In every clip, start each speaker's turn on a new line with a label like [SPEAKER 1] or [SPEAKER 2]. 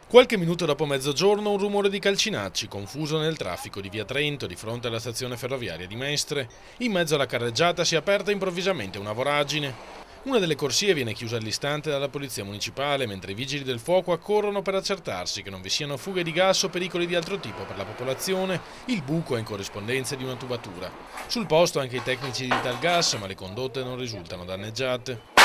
[SPEAKER 1] Qualche minuto dopo mezzogiorno un rumore di calcinacci, confuso nel traffico di via Trento di fronte alla stazione ferroviaria di Mestre. In mezzo alla carreggiata si è aperta improvvisamente una voragine. Una delle corsie viene chiusa all'istante dalla polizia municipale, mentre i vigili del fuoco accorrono per accertarsi che non vi siano fughe di gas o pericoli di altro tipo per la popolazione. Il buco è in corrispondenza di una tubatura. Sul posto anche i tecnici di Italgas, ma le condotte non risultano danneggiate.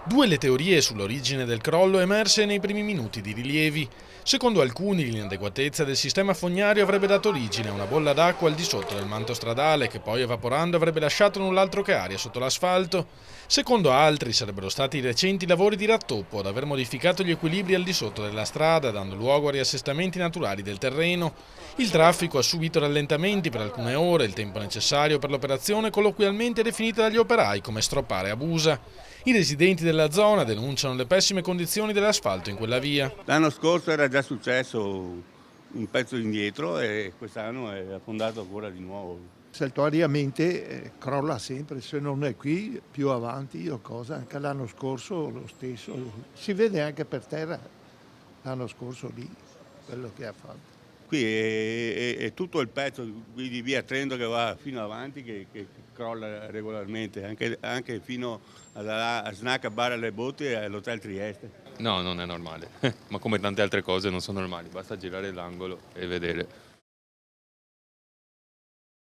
[SPEAKER 1] Due le teorie sull'origine del crollo emerse nei primi minuti di rilievi. Secondo alcuni, l'inadeguatezza del sistema fognario avrebbe dato origine a una bolla d'acqua al di sotto del manto stradale, che poi evaporando avrebbe lasciato null'altro che aria sotto l'asfalto. Secondo altri, sarebbero stati i recenti lavori di rattoppo ad aver modificato gli equilibri al di sotto della strada, dando luogo a riassestamenti naturali del terreno. Il traffico ha subito rallentamenti per alcune ore, il tempo necessario per l'operazione colloquialmente definita dagli operai come stroppare a busa. I residenti della zona denunciano le pessime condizioni dell'asfalto in quella via.
[SPEAKER 2] L'anno scorso era già successo un pezzo indietro e quest'anno è affondato ancora di nuovo.
[SPEAKER 3] Saltuariamente crolla sempre, se non è qui più avanti o cosa, anche l'anno scorso lo stesso, si vede anche per terra l'anno scorso lì, quello che ha fatto.
[SPEAKER 2] Qui è tutto il pezzo di via Trento che va fino avanti che crolla regolarmente, anche fino a Snack, a Bar alle Botti e all'Hotel Trieste.
[SPEAKER 4] No, non è normale, ma come tante altre cose non sono normali, basta girare l'angolo e vedere.